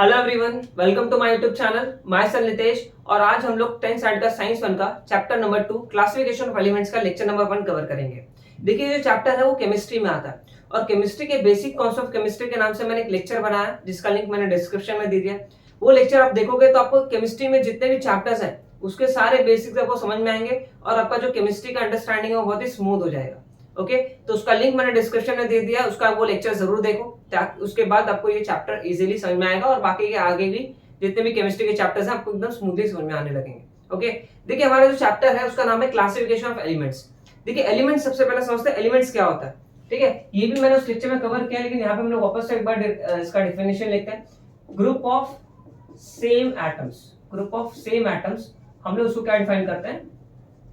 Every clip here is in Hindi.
Hello everyone, welcome to my YouTube channel. Myself Nitesh और आज हम लोग 10th स्टैंडर्ड का साइंस 1 का chapter number 2 classification of elements का लेक्चर नंबर 1 कवर करेंगे। देखिए, ये जो चैप्टर है वो केमिस्ट्री में आता है और केमिस्ट्री के बेसिक कॉन्सेप्ट ऑफ केमिस्ट्री के नाम से मैंने एक लेक्चर बनाया जिसका लिंक मैंने डिस्क्रिप्शन में दे दिया। वो लेक्चर आप देखोगे तो आपको केमिस्ट्री में जितने भी चैप्टर्स हैं उसके सारे बेसिक्स आपको समझ में आएंगे और आपका जो केमिस्ट्री का अंडरस्टैंडिंग है वो बहुत ही स्मूथ हो जाएगा। ओके, तो उसका लिंक मैंने डिस्क्रिप्शन में दे दिया, उसका वो लेक्चर जरूर देखो। उसके बाद आपको ये चैप्टर इजीली समझ में आएगा और बाकी के आगे भी जितने भी केमिस्ट्री के चैप्टर्स हैं आपको एकदम स्मूथली समझ में आने लगेंगे। ओके, देखिए हमारा जो चैप्टर है उसका नाम है क्लासिफिकेशन ऑफ एलिमेंट्स। देखिए एलिमेंट्स सबसे पहले समझते हैं एलिमेंट्स क्या होता है। ठीक है, ये भी मैंने उस लेक्चर में कवर किया, लेकिन यहाँ पे हम लोग वापस से एक बार इसका डेफिनेशन लेते हैं। Group of same atoms, group of same atoms हम लोग उसको क्या डिफाइन करते हैं?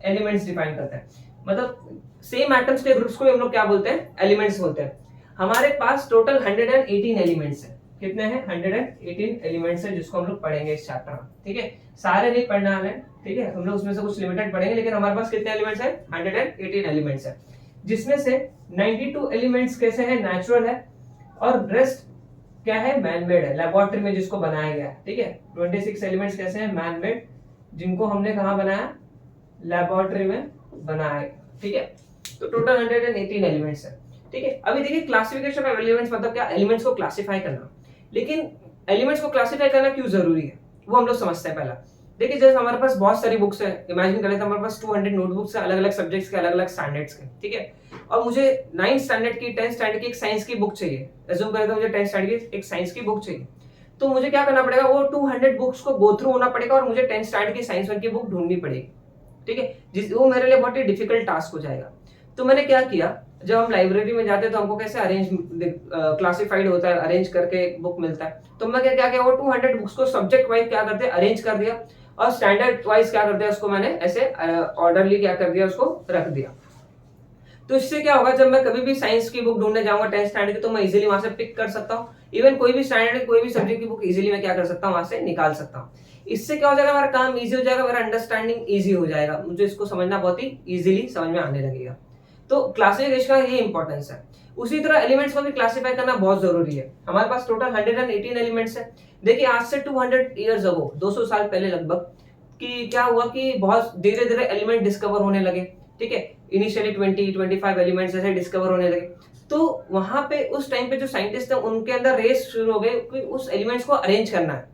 एलिमेंट्स डिफाइन करते हैं। मतलब सेम एटम्स के ग्रुप्स को हम लोग क्या बोलते हैं? एलिमेंट्स बोलते हैं। हमारे पास टोटल 118 एलिमेंट्स हैं। कितने हैं? 118 एलिमेंट्स हैं जिसको हम लोग पढ़ेंगे इस चैप्टर में। ठीक है, सारे नहीं पढ़ना है, ठीक है, हम लोग उसमें से कुछ लिमिटेड पढ़ेंगे, लेकिन हमारे पास कितने एलिमेंट्स हैं? 118 एलिमेंट्स हैं, जिसमें से 92 एलिमेंट्स कैसे हैं? नेचुरल है और रेस्ट क्या है? मैन मेड है, लेबोरेटरी में जिसको बनाया गया है। ठीक है, 26 एलिमेंट्स कैसे हैं? मैन मेड, जिनको हमने कहाँ बनाया? लेबोरेटरी में बनाया। ठीक है, तो टोटल 118 एलिमेंट्स है। ठीक है, अभी देखिए क्लासिफिकेशन ऑफ एलिमेंट्स मतलब क्या? एलिमेंट्स को क्लासिफाई करना। लेकिन एलिमेंट्स को क्लासिफाई करना क्यों जरूरी है वो हम लोग समझते हैं। पहला देखिए, जैसे हमारे पास बहुत सारी बुक्स है, इमेजिन कर लेते हैं हमारे पास 200 नोटबुक्स है, अलग अलग सब्जेक्ट्स के, अलग अलग स्टैंडर्ड्स के। ठीक है, और मुझे 9th स्टैंडर्ड की, 10th स्टैंडर्ड की एक साइंस की बुक चाहिए। एज्यूम करें तो मुझे 10th स्टैंडर्ड की एक साइंस की बुक चाहिए, तो मुझे क्या करना पड़ेगा? वो 200 बुक्स को गो थ्रू होना पड़ेगा और मुझे 10th स्टैंडर्ड की साइंस 1 की बुक ढूंढनी पड़ेगी। ठीक है, वो मेरे लिए बहुत ही डिफिकल्ट टास्क हो जाएगा। तो मैंने क्या किया, जब हम लाइब्रेरी में जाते हैं तो हमको कैसे अरेंज क्लासिफाइड होता है, अरेंज करके बुक मिलता है। तो मैं क्या किया, वो 200 बुक्स को सब्जेक्ट वाइज क्या करते हैं? अरेंज कर दिया, और स्टैंडर्ड वाइज क्या कर दिया? उसको मैंने ऐसे ऑर्डरली क्या कर दिया? उसको रख दिया। तो इससे क्या होगा, जब मैं कभी भी साइंस की बुक ढूंढने जाऊंगा 10th स्टैंडर्ड की, तो मैं इजीली वहां से पिक कर सकता हूँ। इवन कोई भी स्टैंडर्ड, कोई भी सब्जेक्ट की बुक इजीली मैं क्या कर सकता हूँ? वहां से निकाल सकता हूँ। इससे क्या हो जाएगा? मेरा काम इजी हो जाएगा, मेरा अंडरस्टैंडिंग इजी हो जाएगा, मुझे इसको समझना बहुत ही इजीली समझ में आने लगेगा। तो क्लासिफिकेशन का ये इंपॉर्टेंस है। उसी तरह एलिमेंट्स को भी क्लासिफाई करना बहुत जरूरी है। हमारे पास टोटल 118 एलिमेंट्स है। देखिए आज से 200 ईयर्स अगो, 200 साल पहले लगभग, कि क्या हुआ कि बहुत धीरे धीरे एलिमेंट डिस्कवर होने लगे। ठीक है, इनिशियली 20-25 एलिमेंट्स ऐसे डिस्कवर होने लगे। तो वहां पे उस टाइम पे जो साइंटिस्ट थे उनके अंदर रेस शुरू हो गए कि उस एलिमेंट्स को अरेंज करना है।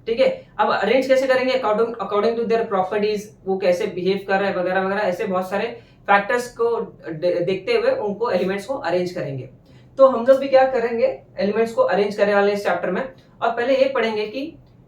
ठीक है, अब अरेंज कैसे करेंगे? अकॉर्डिंग टू देयर प्रॉपर्टीज, वो कैसे बिहेव कर रहे हैं वगैरह वगैरह, ऐसे बहुत सारे फैक्टर्स को देखते हुए उनको एलिमेंट्स को अरेंज करेंगे। तो हम लोग भी क्या करेंगे? एलिमेंट्स को अरेंज करने वाले इस चैप्टर में। और पहले ये पढ़ेंगे कि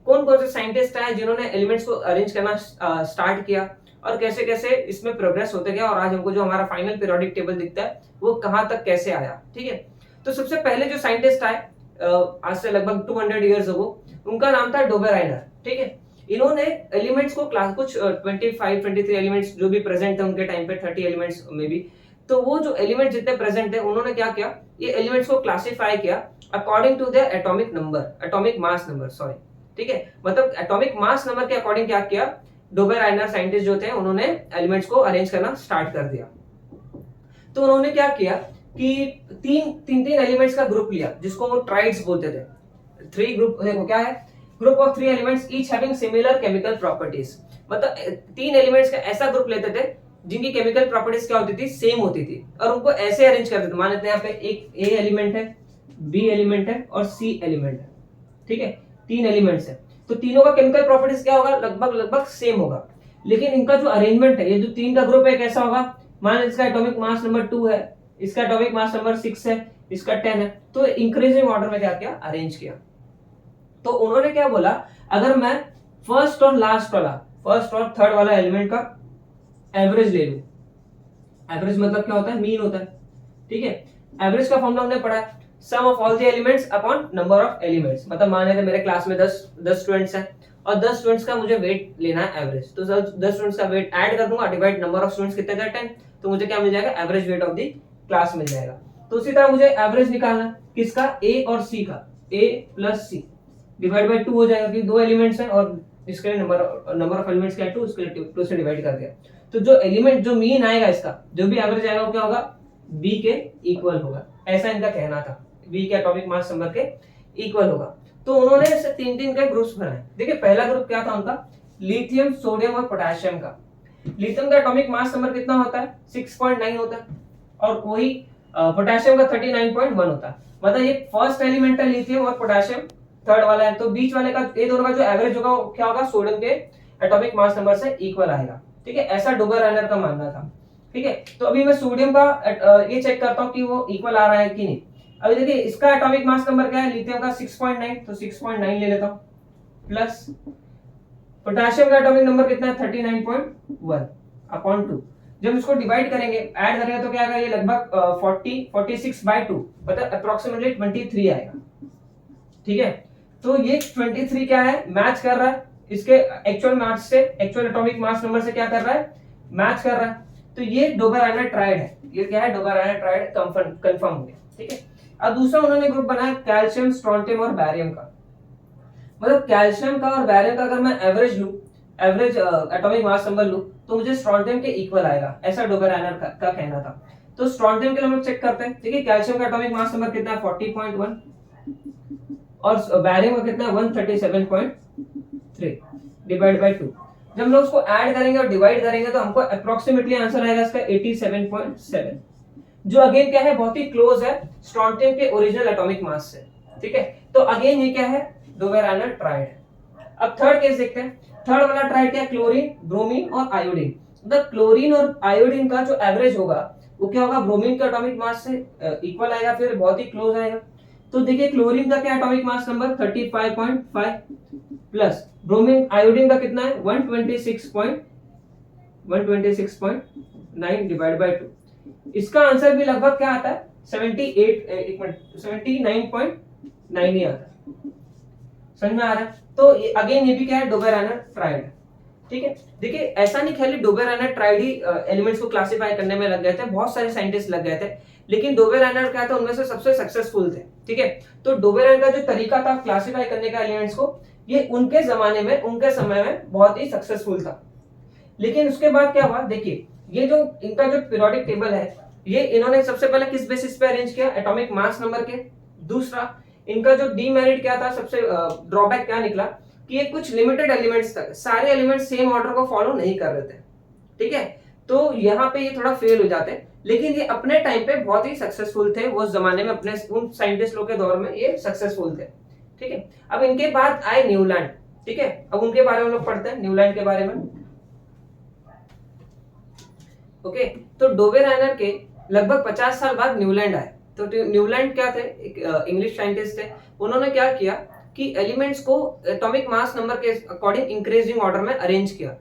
कौन कौन से साइंटिस्ट आए जिन्होंने एलिमेंट्स को अरेंज करना स्टार्ट किया और कैसे कैसे इसमें प्रोग्रेस होते गया, और आज हमको जो हमारा फाइनल पीरियोडिक टेबल दिखता है वो कहां तक कैसे आया। ठीक है, तो सबसे पहले जो साइंटिस्ट आए आज से लगभग 200 ईयर्स अगो, उनका नाम था डोबेराइनर। ठीक है, इन्होंने एलिमेंट्स को क्लास कुछ 25-23 एलिमेंट्स जो भी प्रेजेंट थे उनके टाइम पे, 30 एलिमेंट्स में भी, तो वो जो एलिमेंट जितने प्रेजेंट थे उन्होंने क्या किया? ये एलिमेंट्स को क्लासिफाई किया according to their atomic number, atomic mass number, sorry. ठीक है, मतलब एटॉमिक मास नंबर के अकॉर्डिंग क्या किया? डोबेराइनर साइंटिस्ट जो थे उन्होंने एलिमेंट्स को अरेंज करना स्टार्ट कर दिया। तो उन्होंने क्या किया कि तीन एलिमेंट्स का ग्रुप लिया जिसको वो ट्राइड्स बोलते थे। 3 ग्रुप, देखो क्या है? Group of 3 elements each having similar chemical properties. मतलब 3 एलिमेंट्स का ऐसा ग्रुप लेते थे जिनकी केमिकल प्रॉपर्टीज क्या होती थी? सेम होती थी, और उनको ऐसे अरेंज करते थे। मान लेते हैं यहाँ पे एक ए एलिमेंट है, बी एलिमेंट है और सी एलिमेंट है। ठीक है, 3 एलिमेंट्स है, तो तीनों का केमिकल प्रॉपर्टीज क्या होगा? लगभग लगभग सेम होगा। लेकिन इनका जो अरेंजमेंट है, ये जो 3 का ग्रुप है कैसा होगा? मान इसका एटॉमिक मास नंबर 2 है, इसका एटॉमिक मास नंबर 6 है, इसका 10 है, तो इंक्रीजिंग ऑर्डर में क्या किया? अरेंज किया। तो उन्होंने क्या बोला, अगर मैं फर्स्ट और लास्ट वाला, फर्स्ट और थर्ड वाला एलिमेंट का एवरेज ले लूं, एवरेज मतलब क्या होता है? मीन होता है। ठीक है, एवरेज का फॉर्मूला हमने पढ़ा है, sum of all the elements upon number of elements. मतलब मान लेते मेरे क्लास में 10 स्टूडेंट्स हैं और 10 स्टूडेंट्स का मुझे वेट लेना है एवरेज, तो 10 स्टूडेंट्स का वेट ऐड कर दूंगा, डिवाइड नंबर ऑफ स्टूडेंट्स कितने थे? 10, तो मुझे क्या मिल जाएगा? Average weight of the class मिल जाएगा। तो उसी तरह मुझे एवरेज निकालना किसका? ए और सी का, ए प्लस सी डिवाइड बाय 2 हो जाएगा, कि 2 एलिमेंट्स हैं और इसके लिए नंबर ऑफ एलिमेंट्स क्या है? 2, उसके लिए 2 से डिवाइड कर दिया। तो जो एलिमेंट, जो मीन आएगा इसका, जो भी एवरेज आएगा वो क्या होगा? बी के इक्वल होगा, ऐसा इनका कहना था। बी के एटॉमिक मास नंबर के इक्वल होगा। तो उन्होंने ऐसे तीन तीन के ग्रुप्स बनाए। देखिए पहला ग्रुप क्या था उनका, लिथियम, सोडियम और पोटेशियम का। लिथियम का एटॉमिक मास नंबर कितना होता है, 6.9 होता है, और वही पोटेशियम का 39.1 होता है। मतलब ये फर्स्ट एलिमेंट है लिथियम और पोटेशियम थर्ड वाला है, तो बीच वाले का ये दोनों का जो एवरेज होगा वो क्या होगा, सोडियम के एटॉमिक मास नंबर से इक्वल आएगा। ठीक है, ऐसा डुबर-रायनर का मानना था। ठीक है, तो अभी मैं सोडियम का ये चेक करता हूं कि वो इक्वल आ रहा है कि नहीं। अभी देखिए इसका एटॉमिक मास नंबर क्या है, लिथियम का 6.9, तो 6.9 ले लेता हूं, प्लस पोटेशियम का एटॉमिक नंबर कितना है, 39.1 अपॉन 2। जब इसको डिवाइड करेंगे, ऐड करेंगे तो क्या आएगा, ये लगभग 46/2, मतलब अप्रोक्सीमेटली 23 आएगा। ठीक है, तो ये 23 क्या है, मैच कर रहा है इसके एक्चुअल मास से, एक्चुअल एटॉमिक मास नंबर से क्या कर रहा है, मैच कर रहा है। तो ये डोबर-रायनर ट्राइड है, ये क्या है, डोबर-रायनर ट्राइड कंफर्म हो गया। ठीक है, अब दूसरा उन्होंने ग्रुप बनाया कैल्शियम, स्ट्रोंटियम और बैरियम का। मतलब कैल्शियम का और बैरियम का अगर मैं एवरेज लूं, एवरेज एटॉमिक मास नंबर लूं, तो मुझे स्ट्रोंटियम के इक्वल आएगा, ऐसा डोबर-रायनर का कहना था। तो स्ट्रोंटियम के लिए हम लोग चेक करते हैं। ठीक है, कैल्शियम का एटॉमिक मास नंबर कितना है, 40.1, और बैरियम का कितना है, 137.3 डिवाइड बाय 2। जब हम लोग उसको ऐड करेंगे और डिवाइड करेंगे तो हमको अप्रोक्सीमेटली आंसर आएगा इसका 87.7, जो अगेन क्या है, बहुत ही क्लोज है स्ट्रोंटियम के ओरिजिनल एटॉमिक मास से। ठीक है, तो अगेन ये क्या है, डोबर-रायनर ट्राइड। अब थर्ड केस देखते हैं। थर्ड वाला ट्राइड क्या है, क्लोरीन, ब्रोमीन और आयोडीन। मतलब क्लोरीन और आयोडीन का जो एवरेज होगा वो क्या होगा, ब्रोमीन के एटॉमिक मास से इक्वल आएगा, फिर बहुत ही क्लोज आएगा। तो देखिए क्लोरीन का क्या atomic mass number 35.5, plus bromine iodine का कितना है, 126.9 डिवाइड बाय 2। इसका आंसर भी लगभग क्या आता है, 79.9 ही आता है। समझ में आ रहा है। तो अगेन ये भी क्या है, डोबर-रायनर ट्राइड। ठीक है, देखिए ऐसा नहीं खाली डोबर-रायनर ट्राइड ही एलिमेंट्स को क्लासिफाई करने में लग गए थे, बहुत सारे साइंटिस्ट लग गए थे, लेकिन डोबर-रायनर क्या था, उनमें से सबसे सक्सेसफुल थे। ठीक है, तो डोबर-रायनर का जो तरीका था क्लासिफाई करने का एलिमेंट्स को, ये उनके जमाने में, उनके समय में बहुत ही सक्सेसफुल था। लेकिन उसके बाद क्या हुआ, देखिए ये जो इनका जो पीरियोडिक टेबल है, ये इन्होंने सबसे पहले किस बेसिस पे अरेंज किया, एटॉमिक मास नंबर के। दूसरा इनका जो डीमेरिट क्या था, सबसे ड्रॉबैक क्या निकला कि ये कुछ लिमिटेड एलिमेंट्स तक, सारे एलिमेंट्स सेम ऑर्डर को फॉलो नहीं कर रहे थे। ठीक है, तो यहाँ पे ये थोड़ा फेल हो जाते हैं, लेकिन ये अपने टाइम पे बहुत ही सक्सेसफुल थे, वो जमाने में अपने उन साइंटिस्ट लोग के दौर में ये सक्सेसफुल थे। ठीक है, अब इनके बाद आए न्यूलैंड। ठीक है, अब उनके बारे में लोग पढ़ते हैं, न्यूलैंड के बारे में। ओके, तो डोबर-रायनर के लगभग 50 साल बाद न्यूलैंड आए। तो न्यूलैंड क्या थे, एक इंग्लिश साइंटिस्ट थे। उन्होंने क्या किया कि एलिमेंट्स को एटॉमिक मास नंबर के अकॉर्डिंग इंक्रीजिंग ऑर्डर में अरेंज किया।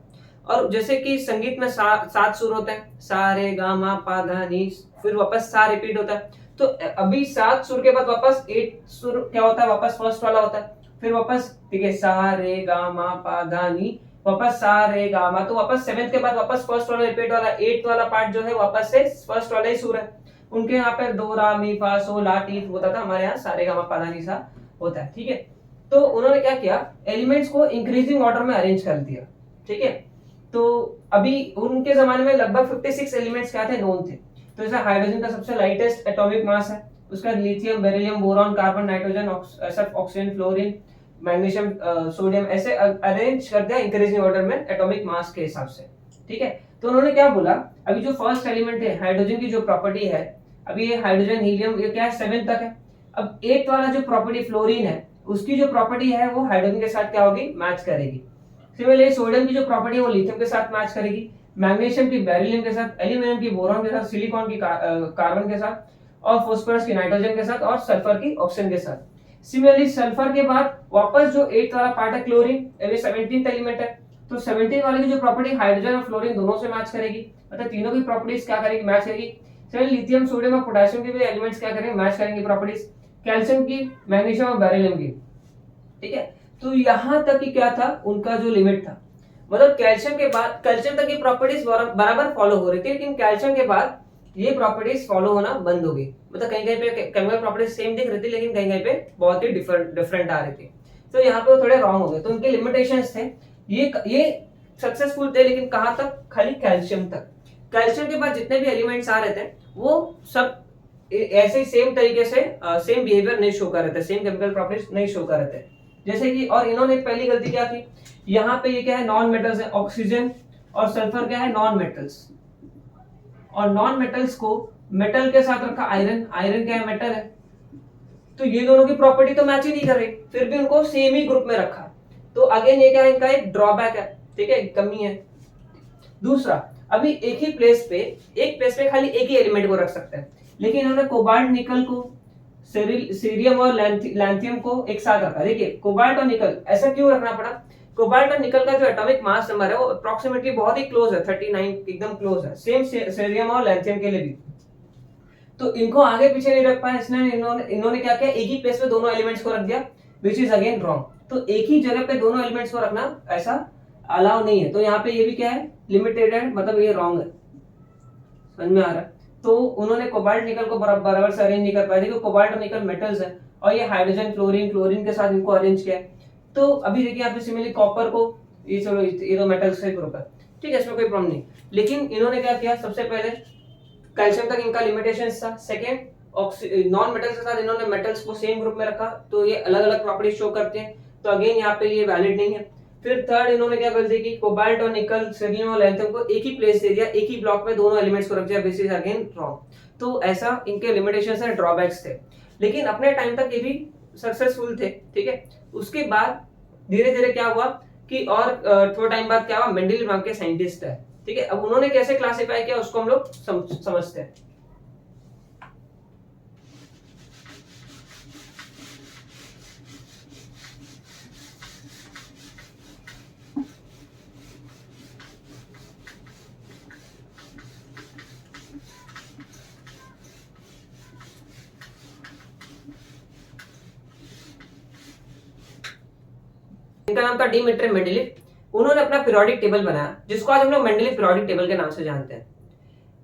और जैसे कि संगीत में सात सुर होते हैं, सा रे गा मा पा धा नी, फिर वापस सा रिपीट होता है। तो अभी 7 सुर के बाद वापस 8 सुर क्या होता है, वापस फर्स्ट वाला होता है, फिर वापस ठीक है सा रे गा मा पा धा नी, वापस सा रे गा मा, तो वापस 7th के बाद वापस फर्स्ट वाला रिपीट वाला, 8th वाला पार्ट जो है वापस से फर्स्ट वाला ही सुर है। उनके यहाँ पे दो रा मी फा सो ला टी होता था, हमारे यहाँ सा रे गा मा पा धा नी सा होता है। ठीक है, तो उन्होंने क्या किया, एलिमेंट्स को इंक्रीजिंग ऑर्डर में अरेंज कर दिया। ठीक है, तो अभी उनके जमाने में लगभग 56 एलिमेंट्स क्या थे, नोन थे। तो जैसे हाइड्रोजन का सबसे लाइटेस्ट एटॉमिक मास है, उसका lithium, beryllium, boron, carbon, nitrogen, oxygen, fluorine, magnesium, sodium, ऐसे अरेंज कर दिया इंक्रीजिंग ऑर्डर में एटॉमिक मास के हिसाब से। ठीक है, तो उन्होंने क्या बोला, अभी जो फर्स्ट एलिमेंट है हाइड्रोजन की जो प्रॉपर्टी है, अभी ये हाइड्रोजन, हीलियम, ये क्या है 7 तक है। अब 8th वाला जो प्रॉपर्टी फ्लोरीन है, उसकी जो प्रॉपर्टी है वो हाइड्रोजन के साथ क्या होगी, मैच करेगी। सिमिलरली सोडियम की जो प्रॉपर्टी है वो लिथियम के साथ मैच करेगी, मैग्नीशियम की बेरिलियम के साथ, एल्यूमिनियम की बोरॉन के साथ, सिलिकॉन की कार्बन के साथ, और फास्फोरस की नाइट्रोजन के साथ, और सल्फर की ऑक्सीजन के साथ। सिमिलरली सल्फर के बाद वापस जो 8th वाला पार्ट है क्लोरीन, ये 17th एलिमेंट है, तो 17th वाले की जो प्रॉपर्टी हाइड्रोजन और फ्लोरीन दोनों से मैच करेगी, मतलब तीनों की प्रॉपर्टीज क्या करेगी, मैच करेगी। सिमिलरली लिथियम, सोडियम और पोटेशियम के भी एलिमेंट्स क्या करेंगे, मैच करेंगे प्रॉपर्टीज, कैल्शियम की, मैग्नीशियम और बेरिलियम की। ठीक है, तो यहां तक ही क्या था, उनका जो लिमिट था, मतलब कैल्शियम के बाद, कैल्शियम तक ये प्रॉपर्टीज बराबर फॉलो हो रही थी, लेकिन कैल्शियम के बाद ये प्रॉपर्टीज फॉलो होना बंद हो गई। मतलब कहीं कहीं पे केमिकल प्रॉपर्टीज सेम दिख रही थी, लेकिन कहीं कहीं पे बहुत ही डिफरेंट आ रही थी। तो यहाँ पे थोड़े रॉन्ग हो गए, तो उनके लिमिटेशंस थे। ये सक्सेसफुल थे, लेकिन कहां तक, खाली कैल्शियम तक। कैल्शियम के बाद जितने भी एलिमेंट्स आ रहे थे वो सब ऐसे सेम तरीके से सेम बिहेवियर नहीं शो कर रहे थे, सेम केमिकल प्रॉपर्टीज नहीं शो कर रहे थे। जैसे कि, और इन्होंने पहली गलती क्या की, यहाँ पे ये क्या है, नॉन मेटल्स है, ऑक्सीजन और सल्फर क्या है, नॉन मेटल्स, और नॉन मेटल्स को मेटल के साथ रखा आयरन, आयरन क्या है, मेटल है, तो ये दोनों की प्रॉपर्टी तो मैच ही नहीं कर रही, फिर भी उनको सेम ही ग्रुप में रखा, तो अगेन ये क्या है, इनका एक ड्रॉबैक है, ठीक है, कमी है। दूसरा, अभी एक ही प्लेस पे खाली एक ही एलिमेंट को रख सकते हैं, लेकिन इन्होंने कोबाल्ट निकल को, सीरियम और लैंथियम को एक साथ रखा। देखिए कोबाल्ट और निकल ऐसा क्यों रखना पड़ा, कोबाल्ट और निकल का जो एटॉमिक मास नंबर है वो अप्रोक्सीमेटली बहुत ही क्लोज है, 39 एकदम क्लोज है, सेम सीरियम और लैंथियम के लिए भी, तो इनको आगे पीछे नहीं रख पाए, इसलिए इन्होंने क्या किया, एक ही प्लेस पे दोनों एलिमेंट्स को रख दिया, विच इज अगेन रॉन्ग। तो एक ही जगह पे दोनों एलिमेंट्स को रखना ऐसा अलाउ नहीं है, तो यहाँ पे ये भी क्या है, लिमिटेड है, मतलब ये रॉन्ग है, समझ में आ रहा है। तो उन्होंने कोबाल्ट निकल को बराबर से अरेंज नहीं कर पाए, देखो कोबाल्ट और निकल मेटल्स है, और ये हाइड्रोजन क्लोरीन के साथ इनको अरेंज किया। तो अभी देखिए यहाँ पे सिमिलरली कॉपर को, ये चलो ये तो मेटल्स का ग्रुप है, ठीक है, इसमें कोई प्रॉब्लम नहीं, लेकिन इन्होंने क्या किया, सबसे पहले कैल्शियम तक इनका लिमिटेशन था, सेकेंड नॉन मेटल्स के साथ इन्होंने मेटल्स को सेम ग्रुप में रखा, तो ये अलग अलग प्रॉपर्टीज शो करते हैं, तो अगेन यहाँ पे ये वैलिड नहीं है। फिर थर्ड इन्होंने क्या गलती की, कोबाल्ट और निकल, सीरियम और लैंथियम को एक ही प्लेस दे दिया, एक ही ब्लॉक में दोनों एलिमेंट्स को रख दिया, दिस इज अगेन रॉन्ग। तो ऐसा इनके लिमिटेशंस एंड ड्रॉबैक्स थे, लेकिन अपने टाइम तक ये भी सक्सेसफुल थे, ठीक है। उसके बाद धीरे धीरे क्या हुआ कि, और थोड़ा टाइम बाद क्या हुआ, मेंडलीव नाम के साइंटिस्ट है, ठीक है, अब उन्होंने कैसे क्लासिफाई किया उसको हम लोग समझते हैं। इनका नाम था डिमित्री मेंडलीव। उन्होंने अपना पीरियोडिक टेबल बनाया, जिसको आज हम लोग मेंडलीव पीरियोडिक टेबल के नाम से जानते हैं।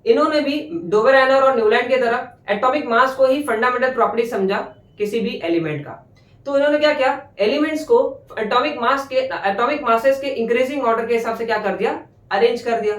इन्होंने भी डोबेरानर और न्यूलैंड की तरह एटॉमिक मास को ही फंडामेंटल प्रॉपर्टी समझा किसी भी एलिमेंट का। तो इन्होंने क्या किया, एलिमेंट्स को एटॉमिक मासेस के इंक्रीजिंग ऑर्डर के हिसाब से क्या कर दिया, अरेंज कर दिया,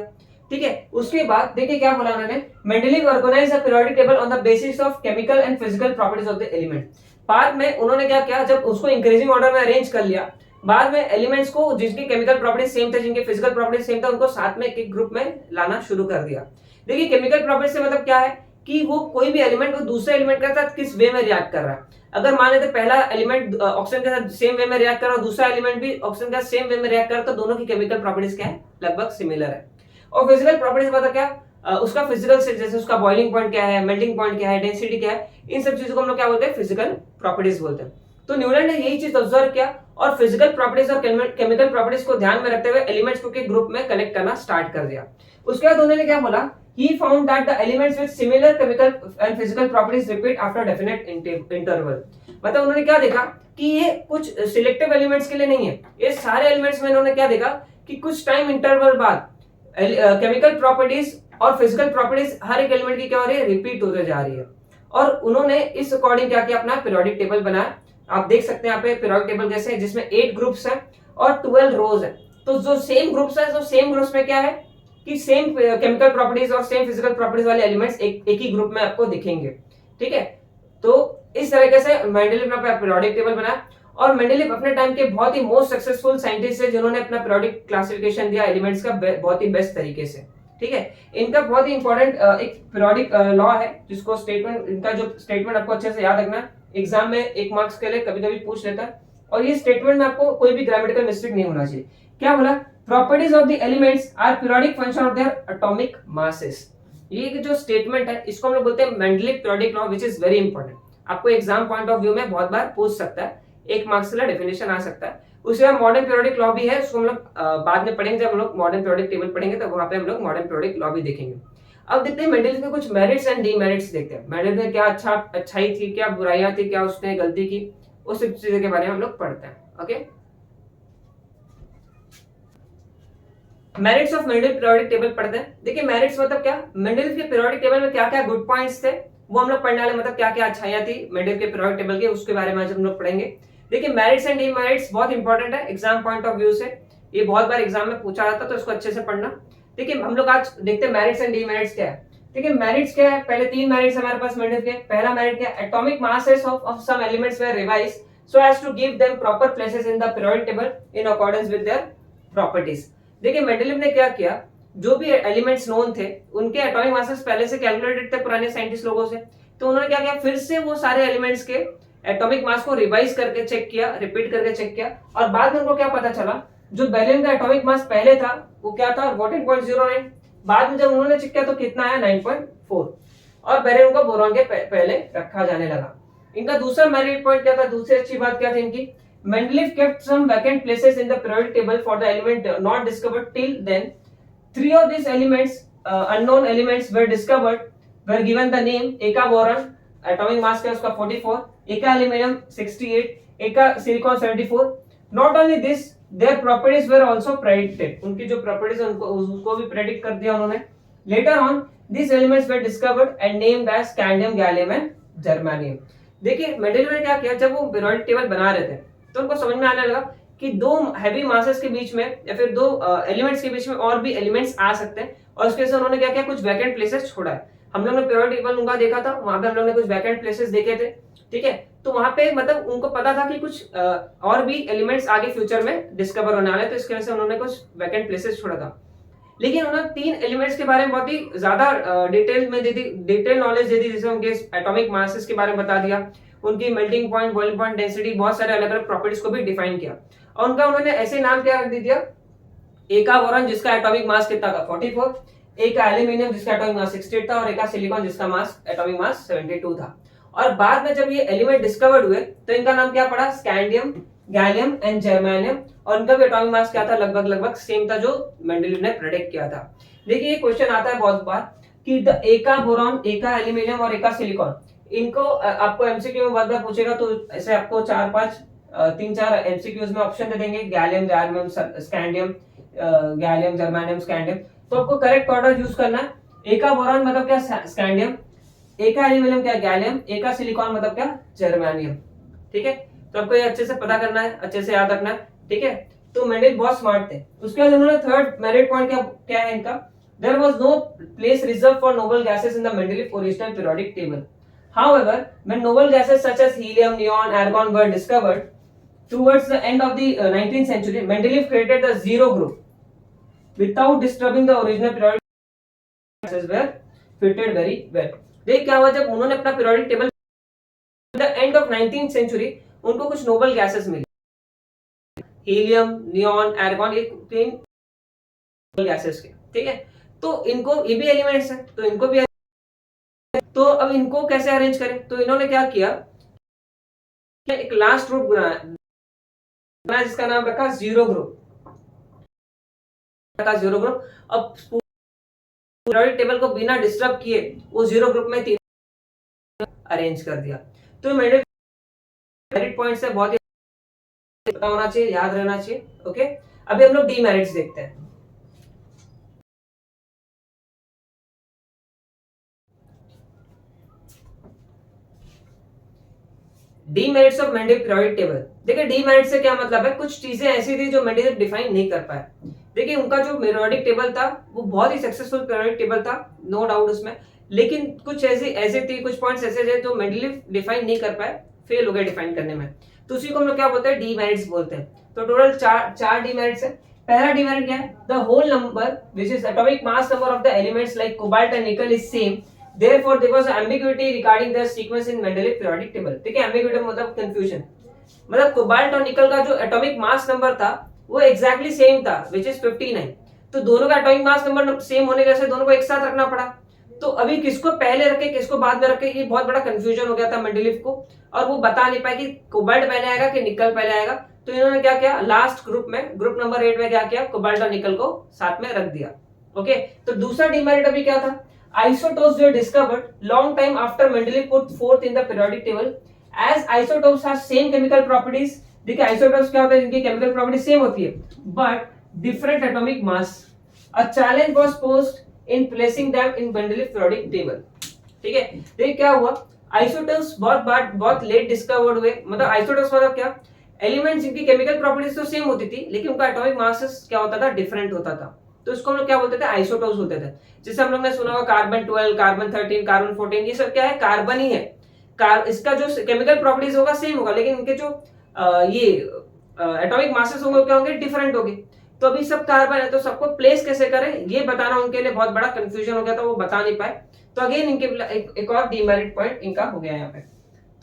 ठीक है। उसके बाद देखिए क्या बोला उन्होंने, Mendeleev organise a periodic table on the basis of chemical and physical properties of the element. बाद में उन्होंने क्या किया, जब उसको इंक्रीजिंग ऑर्डर में अरेंज कर लिया, बाद में एलिमेंट्स को जिनकी केमिकल प्रॉपर्टीज सेम थे, जिनके फिजिकल प्रॉपर्टीज सेम था, उनको साथ में एक ग्रुप में लाना शुरू कर दिया। देखिए केमिकल प्रॉपर्टीज से मतलब क्या है कि वो कोई भी एलिमेंट वो दूसरे एलिमेंट के साथ किस वे में रिएक्ट कर रहा है। अगर मान लेते पहला एलिमेंट ऑक्सीजन के साथ सेम वे में रिएक्ट कर रहा है और दूसरा एलिमेंट भी ऑक्सीजन के साथ सेम वे में रिएक्ट कर रहा है, तो दोनों की केमिकल प्रॉपर्टीज क्या है, लगभग सिमिलर है। और फिजिकल प्रॉपर्टीज मतलब क्या, उसका फिजिकल से, जैसे उसका बॉइलिंग पॉइंट क्या है, मेल्टिंग पॉइंट क्या है, डेंसिटी क्या है, इन सब चीजों को हम लोग क्या बोलते हैं, फिजिकल प्रॉपर्टीज बोलते हैं। तो न्यूलैंड ने यही चीज ऑब्जर्व किया और फिजिकल प्रॉपर्टीज और केमिकल प्रॉपर्टीज को ध्यान में रखते हुए एलिमेंट्स को के ग्रुप में कलेक्ट करना स्टार्ट कर दिया। उसके बाद उन्होंने क्या बोला, he found that the elements with similar chemical and physical properties repeat after definite interval। मतलब उन्होंने क्या देखा कि ये कुछ सिलेक्टिव एलिमेंट्स के लिए नहीं है, ये सारे एलिमेंट्स में उन्होंने क्या देखा कि कुछ टाइम इंटरवल बाद केमिकल प्रॉपर्टीज और फिजिकल प्रॉपर्टीज हर एक एलिमेंट की क्या हो रही है, रिपीट होते जा रही है। और उन्होंने इस अकॉर्डिंग क्या किया, अपना पीरियोडिक टेबल बनाया। आप देख सकते हैं यहाँ पे पीरियोडिक टेबल कैसे है, जिसमें 8 ग्रुप्स हैं और 12 रोज है। तो जो सेम ग्रुप्स है, तो सेम ग्रुप्स में क्या है कि सेम केमिकल प्रॉपर्टीज और सेम फिजिकल प्रॉपर्टीज वाले एलिमेंट्स एक ही ग्रुप में आपको दिखेंगे, ठीक है। तो इस तरीके से मेंडलीव ने अपना पीरियोडिक टेबल बनाया, और मेंडलीव अपने टाइम के बहुत ही मोस्ट सक्सेसफुल साइंटिस्ट है, जिन्होंने अपना पीरियोडिक क्लासिफिकेशन दिया एलिमेंट्स का बहुत ही बेस्ट तरीके से, ठीक है। इनका बहुत ही इंपॉर्टेंट एक पीरियोडिक लॉ है, जिसको स्टेटमेंट, इनका जो स्टेटमेंट आपको अच्छे से याद रखना, एग्जाम में 1 मार्क्स के लिए कभी कभी पूछ लेता है, और ये स्टेटमेंट में आपको कोई भी ग्रामेटिकल मिस्टेक नहीं होना चाहिए। क्या बोला, properties of the elements are periodic function of their atomic masses. ये जो स्टेटमेंट है इसको हम लोग बोलते हैं Mendeleev periodic law, which is very important. आपको एग्जाम पॉइंट ऑफ व्यू में बहुत बार पूछ सकता है, 1 मार्क्स के लिए डेफिनेशन आ सकता है। उसके बाद मॉडर्न पीरियोडिक लॉ भी है, उसको हम लोग बाद में पढ़ेंगे, जब हम लोग मॉडर्न पीरियोडिक टेबल पढ़ेंगे तो वहां पे हम लोग मॉडर्न पीरियोडिक लॉ भी देखेंगे। अब देखते हैं मेंडलीव के कुछ मेरिट्स एंड डीमेरिट्स देखते हैं। मेंडलीव ने क्या अच्छाई थी, क्या बुराइयां थी, क्या उसने गलती की, उस चीजों के बारे में हम लोग पढ़ते हैं। Okay, merits of Mendeleev periodic table पढ़ते हैं। देखिए मेरिट्स मतलब क्या, मेंडलीव के पीरियोडिक टेबल में क्या क्या गुड पॉइंट्स थे वो हम लोग पढ़ने वाले, मतलब क्या क्या अच्छाइयां थी मेंडलीव के पीरियोडिक टेबल के, उसके बारे में आज हम लोग पढ़ेंगे। देखिए मेरिट्स एंड डीमेरिट्स बहुत इंपॉर्टेंट है एग्जाम पॉइंट ऑफ व्यू से, ये बहुत बार एग्जाम में पूछा जाता है, तो इसको अच्छे से पढ़ना। देखिए हम लोग आज देखते हैं मेरिट्स एंड डीमेरिट्स क्या है। देखिए मेरिट्स क्या है, पहले 3 मेरिट्स हमारे पास मेंडलीव के। पहला मेरिट क्या, atomic masses of some elements were revised so as to give them proper places in the periodic table in accordance with their properties. देखिए मेंडलीव ने क्या किया, जो भी एलिमेंट्स नोन थे उनके एटॉमिक मासेस पहले से कैलकुलेटेड थे पुराने साइंटिस्ट लोगों से, तो उन्होंने क्या किया, फिर से वो सारे एलिमेंट्स के एटॉमिक मास को रिवाइज करके चेक किया, रिपीट करके चेक किया, और बाद में उनको क्या पता चला, जो बेरिलियम का एटॉमिक मास पहले था वो क्या था 14.09, बाद में जब उन्होंने चेक किया तो कितना आया 9.4, और बेरिलियम को बोरॉन के पहले रखा जाने लगा। इनका दूसरा मेरिट पॉइंट क्या था, दूसरी अच्छी बात क्या थी इनकी, Mendeleev kept some vacant places in the periodic table for the element not discovered till then. Three of these elements, unknown elements, were discovered, were given the name Eka boron, atomic mass का उसका 44, Eka aluminium 68, Eka silicon 74. Not only this, their properties were also predicted. उनकी जो properties है उसको भी predict कर दिया उन्होंने. Later on, these elements were discovered and named as scandium, gallium and germanium. देखिए मेंडलीव ने क्या किया, जब वो पीरियोडिक टेबल बना रहे थे तो उनको समझ में आने लगा कि दो हैवी मासेस के बीच में या फिर दो एलिमेंट्स के बीच में और भी एलिमेंट्स आ सकते हैं, और उसके से उन्होंने क्या किया, कुछ वैकेंट प्लेसेस छोड़ा है। हम लोग ने पीरियोडिक टेबल उनका देखा था, वहां पे हम लोग ने कुछ वैकेंट प्लेसेस देखे थे, ठीक है, तो वहां पे मतलब उनको पता था कि कुछ और भी एलिमेंट्स आगे फ्यूचर में डिस्कवर होने वाले, तो इसके वजह से उन्होंने कुछ वैकेंट प्लेसेस छोड़ा था। लेकिन उन्होंने तीन एलिमेंट्स के बारे में बहुत ही ज्यादा डिटेल नॉलेज दे दी, जैसे उनके एटॉमिक मासेस के बारे में बता दिया, उनकी melting point, boiling point, density, बहुत सारे अलग अलग प्रॉपर्टीज को भी डिफाइन किया, और उनका उन्होंने ऐसे नाम क्या रख दिया, एका बोरॉन जिसका एटॉमिक मास कितना था 44, एका एल्यूमिनियम जिसका एटॉमिक मास 68 था, और एका सिलिकॉन जिसका मास एटॉमिक मास 72 था। और बाद में जब ये एलिमेंट डिस्कवर्ड हुए तो इनका नाम क्या पड़ा, स्कैंडियम, गैलियम एंड जर्मेनियम, और इनका भी एटॉमिक मास क्या था, लगभग सेम था जो मेंडलीव ने प्रेडिक्ट किया था। देखिए ये क्वेश्चन आता है बहुत बार कि द एका बोरॉन, एका एल्यूमिनियम और एका सिलिकॉन, इनको आपको एमसीक्यू में बहुत बार पूछेगा, तो ऐसे आपको 3-4 एमसीक्यूज में ऑप्शन दे देंगे, gallium, germanium, scandium, gallium, germanium, scandium, तो आपको करेक्ट ऑर्डर यूज करना है। एका बोरॉन मतलब क्या, स्कैंडियम, एका एल्यूमिनियम क्या, गैलियम, एका सिलिकॉन मतलब क्या, जर्मेनियम, ठीक है, तो आपको ये अच्छे से पता करना है, अच्छे से याद रखना है, ठीक है। तो मेंडलीव बहुत स्मार्ट थे। उसके बाद उन्होंने थर्ड मेरिट पॉइंट क्या है इनका, there was no place reserve for noble gases in the Mendeleev original periodic table. However, when noble gases such as helium, neon, argon were discovered towards the end of the 19th century, Mendeleev created the zero group without disturbing the original periodic gases were fitted very well. देख क्या हुआ, जब उन्होंने अपना periodic table the end of 19th century, उनको कुछ noble gases मिली, helium, neon, argon, ये तीन gases के, ठीक है, तो इनको ये भी एलिमेंट्स हैं, तो इनको भी, तो अब इनको कैसे अरेंज करें, तो इन्होंने क्या किया, एक लास्ट ग्रुप बनाया जिसका नाम रखा जीरो ग्रुप, अब पीरियोडिक टेबल को बिना डिस्टर्ब किए वो जीरो ग्रुप में तीन अरेंज कर दिया। तो मेरिट पॉइंट से बहुत ही पता होना चाहिए, याद रहना चाहिए, ओके। अभी हम लोग डीमेरिट्स देखते हैं। Demerits of Mendeleev periodic table. देखिए डीमेरिट से क्या मतलब है, कुछ चीजें ऐसी थी जो मेंडलीव डिफाइन नहीं कर पाए। देखिए उनका जो पीरियोडिक टेबल था वो बहुत ही सक्सेसफुल पीरियोडिक टेबल था, नो डाउट उसमें, लेकिन कुछ ऐसे थी, कुछ पॉइंट्स ऐसे थे जो मेंडलीव डिफाइन नहीं कर पाए, फेल हो गए डिफाइन करने में, तो उसी को हम लोग क्या बोलते हैं, डीमेरिट्स बोलते हैं। तो टोटल चार डीमेरिट्स है। पहला डीमेरिट क्या है, the whole number which is atomic mass number of the elements like cobalt and nickel is same, therefore there was ambiguity regarding their sequence in Mendeleev periodic table। ठीक है, ambiguity मतलब कंफ्यूजन, मतलब कोबाल्ट और निकल का जो एटॉमिक मास नंबर था वो एग्जैक्टली सेम था, which is 59, तो दोनों का एटॉमिक मास नंबर सेम होने की वजह से दोनों को एक साथ रखना पड़ा। तो अभी किसको पहले रखे किसको बाद में रखे, ये बहुत बड़ा कंफ्यूजन हो गया था मेंडलीव को, और वो बता नहीं पाए कि कोबाल्ट पहले आएगा कि निकल पहले आएगा। तो इन्होंने क्या किया, लास्ट ग्रुप में, ग्रुप नंबर 8 में क्या किया, कोबाल्ट और निकल को साथ में रख दिया, ओके। तो दूसरा डीमेरिट अभी क्या था, isotopes were discovered long time after Mendeleev put forth in the periodic table, as isotopes have same chemical properties। देखिए isotopes क्या होता है, इनकी chemical properties सेम होती है but different atomic mass। A challenge was posed in placing them in Mendeleev periodic table। ठीक है, देखिए क्या हुआ, isotopes बहुत लेट डिस्कवर्ड हुए, मतलब isotopes मतलब क्या, एलिमेंट्स जिनकी केमिकल प्रॉपर्टीज तो सेम होती थी लेकिन उनका एटॉमिक मास क्या होता था, डिफरेंट होता था, तो इसको हम लोग क्या बोलते थे, आइसोटोप्स होते थे। जैसे हम लोग ने सुना होगा कार्बन 12, कार्बन 13, कार्बन 14, ये सब क्या है, कार्बन ही है, इसका जो केमिकल प्रॉपर्टीज होगा सेम होगा, लेकिन इनके जो ये एटॉमिक मासेस होंगे क्या होंगे, डिफरेंट होंगे। तो अभी सब कार्बन है, तो सबको प्लेस कैसे करें ये बताना उनके लिए बहुत बड़ा कंफ्यूजन हो गया था, वो बता नहीं पाए। तो अगेन इनके एक और डीमेरिट पॉइंट इनका हो गया यहाँ पे।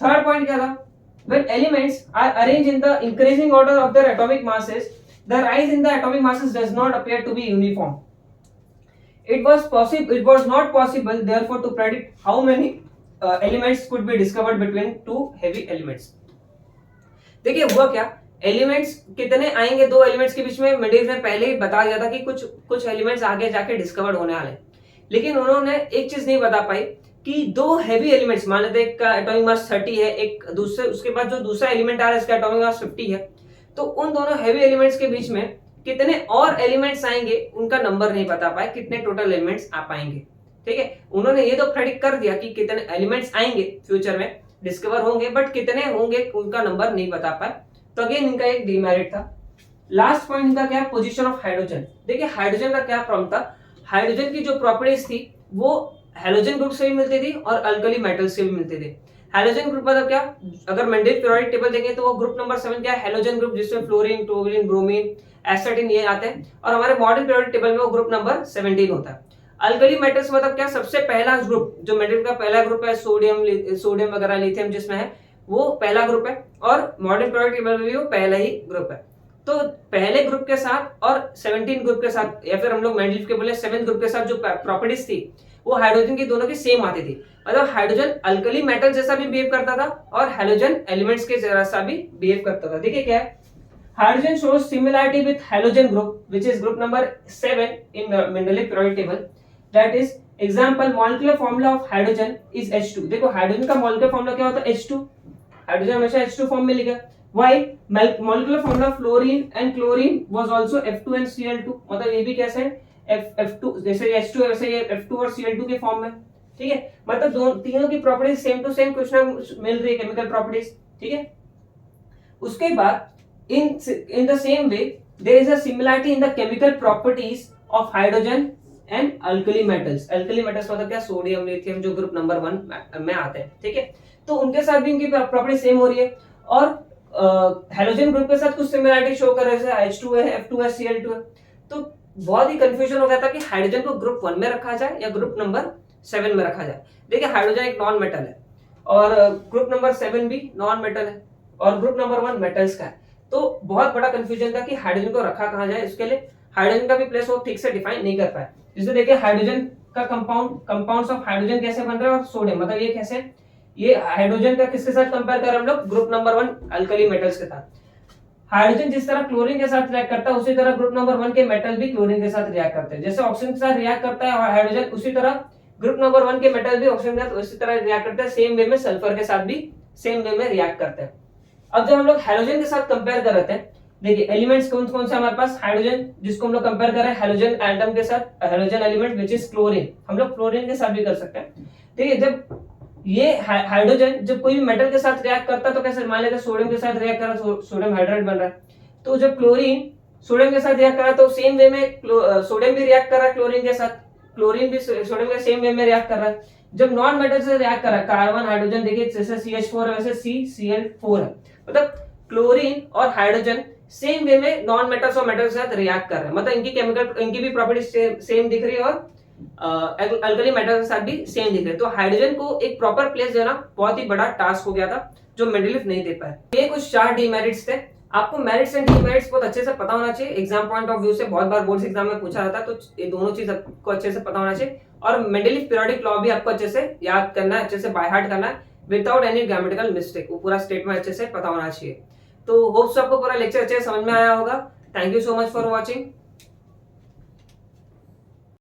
थर्ड पॉइंट क्या था, when elements are arranged in the increasing order of their atomic masses, the rise in the atomic masses does not appear to be uniform. It was not possible therefore to predict how many elements could be discovered between two heavy elements. देखिए हुआ क्या, एलिमेंट्स कितने आएंगे दो एलिमेंट्स के बीच में, मेंडेलिव ने पहले ही बता दिया था कि कुछ एलिमेंट्स आगे जाके डिस्कवर्ड होने वाले, लेकिन उन्होंने एक चीज नहीं बता पाई कि दो हैवी एलिमेंट्स, मान लेते एक का एटॉमिक मास 30 है, एक दूसरे उसके बाद जो दूसरा एलिमेंट आ रहा है इसका एटॉमिक मास 50 है, तो उन दोनों हैवी एलिमेंट्स के बीच में कितने और एलिमेंट्स आएंगे उनका नंबर नहीं बता पाए, कितने टोटल एलिमेंट्स आ पाएंगे। ठीक है, उन्होंने ये तो प्रेडिक्ट कर दिया कि कितने एलिमेंट्स आएंगे फ्यूचर में डिस्कवर होंगे, बट कितने होंगे उनका नंबर नहीं बता पाए। तो अगेन इनका एक डीमेरिट था। लास्ट पॉइंट इनका क्या, पोजीशन ऑफ हाइड्रोजन। देखिए हाइड्रोजन का क्या प्रॉब्लम था, हाइड्रोजन की जो प्रॉपर्टीज थी वो हैलोजन ग्रुप से भी मिलती थी और अल्कली मेटल्स से भी मिलती थी। हैलोजन ग्रुप मतलब क्या, अगर मेंडेलिव पीरियोडिक टेबल देखें तो वो ग्रुप नंबर 7 क्या है, हैलोजन ग्रुप, जिसमें फ्लोरीन, क्लोरीन, ब्रोमीन, एसिटिन ये आते हैं, और हमारे मॉडर्न पीरियोडिक टेबल में वो ग्रुप नंबर 17 होता है। अल्कली मेटल्स मतलब क्या, सबसे पहला ग्रुप जो मेंडेलिव का पहला ग्रुप है, सोडियम वगैरह लिथियम जिसमें है, वो पहला ग्रुप है, और मॉडर्न पीरियोडिक टेबल में भी वो पहला ही ग्रुप है। तो पहले ग्रुप के साथ और 17 ग्रुप के साथ, या फिर हम लोग मेंडेलिव के बोले 7 ग्रुप के साथ जो प्रॉपर्टीज थी वो हाइड्रोजन की दोनों की सेम आती थी। मतलब हाइड्रोजन अल्कली मेटल जैसा भी बिहेव करता था और हैलोजन एलिमेंट्स के जैसा भी बिहेव करता था। देखिए क्या है, hydrogen shows similarity with halogen group which is group number 7 in Mendeleev periodic table. That is example, molecular formula of hydrogen is H2। देखो हाइड्रोजन का मॉलिक्यूलर फार्मूला क्या होता है, H2। हाइड्रोजन हमेशा H2 फॉर्म में लिखा। While molecular formula of fluorine and chlorine was also F2 and Cl2। मतलब ये भी कैसे है, F2, जैसे H2 वैसे ये F2 और Cl2 के फॉर्म में। ठीक है, मतलब तीनों की प्रॉपर्टीज सेम टू सेम कुछ ना मिल रही है, केमिकल प्रॉपर्टीज। ठीक है, उसके बाद in the same way there is a similarity in the chemical properties of hydrogen and alkali metals. Alkali metals मतलब क्या, सोडियम, लिथियम, जो ग्रुप नंबर 1 में आते हैं। ठीक है, तो उनके साथ भी उनकी प्रॉपर्टी सेम हो रही है, और हैलोजन ग्रुप के साथ कुछ सिमिलरिटी शो कर रहे हैं, H2 है, F2 है, Cl2 है। तो बहुत ही कंफ्यूजन हो गया था कि हाइड्रोजन को ग्रुप 1 में रखा जाए या ग्रुप नंबर 7 में रखा जाए। देखिए हाइड्रोजन एक नॉन मेटल है और ग्रुप नंबर 7 भी नॉन मेटल है और ग्रुप नंबर 1 मेटल्स का है। तो बहुत बड़ा कंफ्यूजन था कि हाइड्रोजन को रखा कहां जाए, इसके लिए हाइड्रोजन का भी प्लेस वो ठीक से डिफाइन नहीं कर पाए। जैसे देखिए हाइड्रोजन का कंपाउंड्स ऑफ हाइड्रोजन कैसे बन रहा है, और सोडियम, मतलब ये कैसे, ये हाइड्रोजन का किसके साथ कंपेयर कर हम लोग, ग्रुप नंबर 1 अल्कली मेटल्स के साथ। हाइड्रोजन जिस तरह क्लोरीन के साथ रिएक्ट करता है उसी तरह ग्रुप नंबर 1 के मेटल भी क्लोरीन के साथ रिएक्ट करते हैं। जैसे ऑक्सीजन के साथ रिएक्ट करता है हाइड्रोजन, उसी तरह ग्रुप नंबर 1 के मेटल भी ऑक्सीजन के साथ उसी तरह रिएक्ट करते हैं। सेम वे में सल्फर के साथ भी सेम वे में रिएक्ट करते हैं। अब जब हम लोग हाइड्रोजन के साथ कंपेयर कर रहे हैं, देखिए एलिमेंट्स कौन कौन से हमारे पास, हाइड्रोजन जिसको हम लोग कंपेयर कर रहे हैं हाइड्रोजन एटम के साथ, hydrogen element which is chlorine, हम लोग क्लोरीन के साथ भी कर सकते हैं। ठीक है, जब ये हाइड्रोजन जब कोई भी मेटल के साथ रिएक्ट करता है तो कैसे, मान लेते सोडियम के साथ रिएक्ट कर रहा है, सोडियम हाइड्राइड बन रहा है। तो जब क्लोरीन सोडियम के साथ रिएक्ट कर रहा है तो सेम वे में सोडियम भी रिएक्ट कर रहा है क्लोरीन के साथ, क्लोरीन भी सोडियम के सेम वे में रिएक्ट कर रहा है। जब नॉन मेटल से रिएक्ट कर रहा है, कार्बन हाइड्रोजन, देखिए जैसे CH4 है वैसे CCl4 है, मतलब क्लोरीन और हाइड्रोजन सेम वे में नॉन मेटल्स और मेटल के साथ रिएक्ट कर रहे हैं, मतलब इनकी भी प्रॉपर्टी सेम दिख रही है और अल्कली मेटल के साथ भी सेम दिख रहे हैं। तो हाइड्रोजन को एक प्रॉपर प्लेस देना बहुत ही बड़ा टास्क हो गया था जो मेंडेलिव नहीं दे पाए। ये कुछ 4 डीमेरिट्स थे। आपको मेरिट्स एंड डीमेरिट्स बहुत अच्छे से पता होना चाहिए, एग्जाम पॉइंट ऑफ व्यू से बहुत बार बोर्ड्स एग्जाम में पूछा जाता है, तो ये दोनों चीज आपको अच्छे से पता होना चाहिए। और मेंडेलिव पीरियोडिक लॉ भी आपको अच्छे से याद करना है, अच्छे से बाय हार्ट करना है विदाउट एनी ग्रामेटिकल मिस्टेक, वो पूरा स्टेटमेंट अच्छे से पता होना चाहिए। तो होप्स आपको पूरा लेक्चर अच्छे से समझ में आया होगा। Thank you so much for watching.